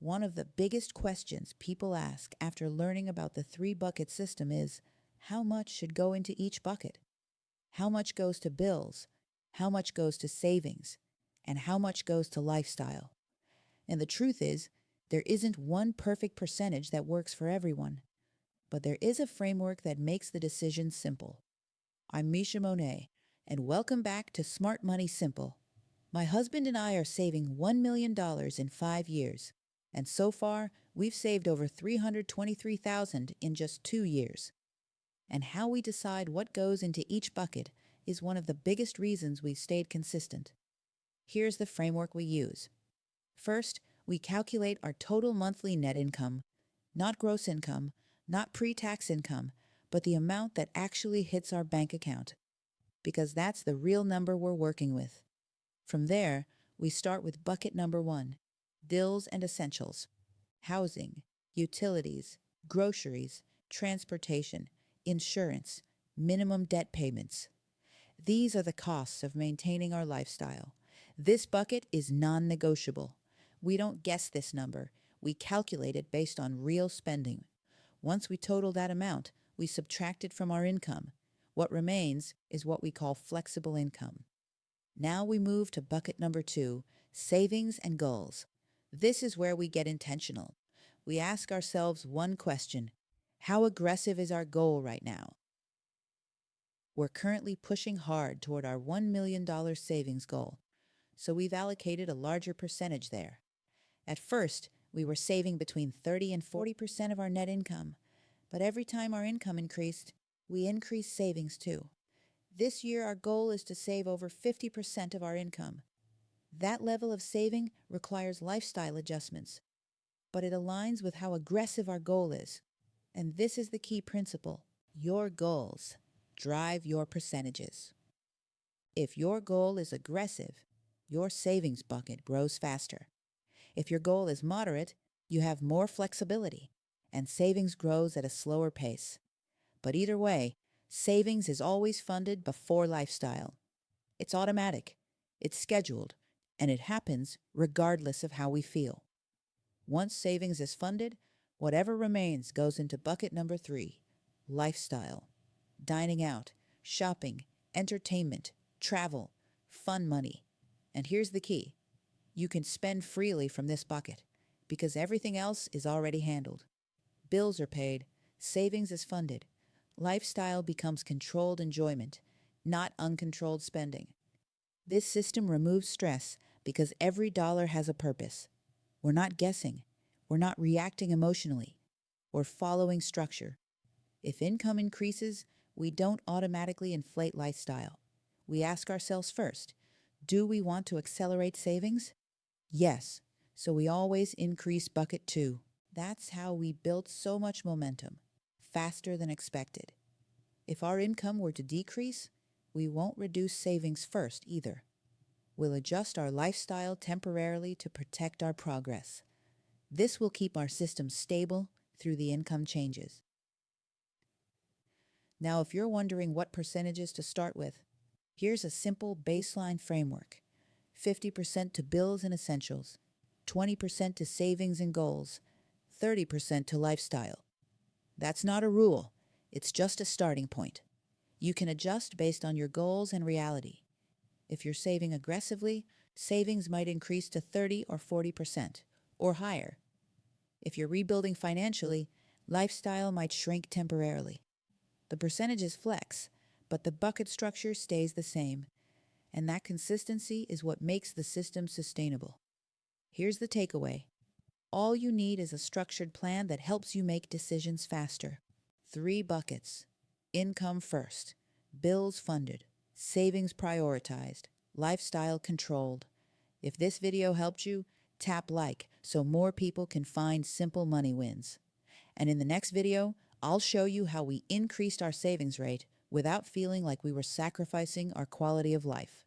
One of the biggest questions people ask after learning about the three bucket system is how much should go into each bucket? How much goes to bills? How much goes to savings? And how much goes to lifestyle? And the truth is, there isn't one perfect percentage that works for everyone, but there is a framework that makes the decision simple. I'm Misha Monet, and welcome back to Smart Money Simple. My husband and I are saving $1 million in 5 years, and so far, we've saved over $323,000 in just 2 years. And how we decide what goes into each bucket is one of the biggest reasons we've stayed consistent. Here's the framework we use. First, we calculate our total monthly net income, not gross income, not pre-tax income, but the amount that actually hits our bank account, because that's the real number we're working with. From there, we start with bucket number 1, bills and essentials, housing, utilities, groceries, transportation, insurance, minimum debt payments. These are the costs of maintaining our lifestyle. This bucket is non-negotiable. We don't guess this number. We calculate it based on real spending. Once we total that amount, we subtract it from our income. What remains is what we call flexible income. Now we move to bucket number 2, savings and goals. This is where we get intentional. We ask ourselves one question: how aggressive is our goal right now? We're currently pushing hard toward our $1 million savings goal, so we've allocated a larger percentage there. At first, we were saving between 30 and 40% of our net income, but every time our income increased, we increased savings too. This year, our goal is to save over 50% of our income. That level of saving requires lifestyle adjustments, but it aligns with how aggressive our goal is. And this is the key principle: your goals drive your percentages. If your goal is aggressive, your savings bucket grows faster. If your goal is moderate, you have more flexibility, and savings grows at a slower pace. But either way, savings is always funded before lifestyle. It's automatic, it's scheduled, and it happens regardless of how we feel. Once savings is funded, whatever remains goes into bucket number 3, lifestyle. Dining out, shopping, entertainment, travel, fun money. And here's the key: you can spend freely from this bucket because everything else is already handled. Bills are paid, savings is funded. Lifestyle becomes controlled enjoyment, not uncontrolled spending. This system removes stress because every dollar has a purpose. We're not guessing. We're not reacting emotionally. We're following structure. If income increases, we don't automatically inflate lifestyle. We ask ourselves first, do we want to accelerate savings? Yes, so we always increase bucket 2. That's how we built so much momentum, faster than expected. If our income were to decrease, we won't reduce savings first either. We'll adjust our lifestyle temporarily to protect our progress. This will keep our system stable through the income changes. Now, if you're wondering what percentages to start with, here's a simple baseline framework: 50% to bills and essentials, 20% to savings and goals, 30% to lifestyle. That's not a rule, it's just a starting point. You can adjust based on your goals and reality. If you're saving aggressively, savings might increase to 30 or 40%, or higher. If you're rebuilding financially, lifestyle might shrink temporarily. The percentages flex, but the bucket structure stays the same, and that consistency is what makes the system sustainable. Here's the takeaway: all you need is a structured plan that helps you make decisions faster. 3 buckets: income first, bills funded, savings prioritized, lifestyle controlled. If this video helped you, tap like so more people can find simple money wins. And in the next video, I'll show you how we increased our savings rate without feeling like we were sacrificing our quality of life.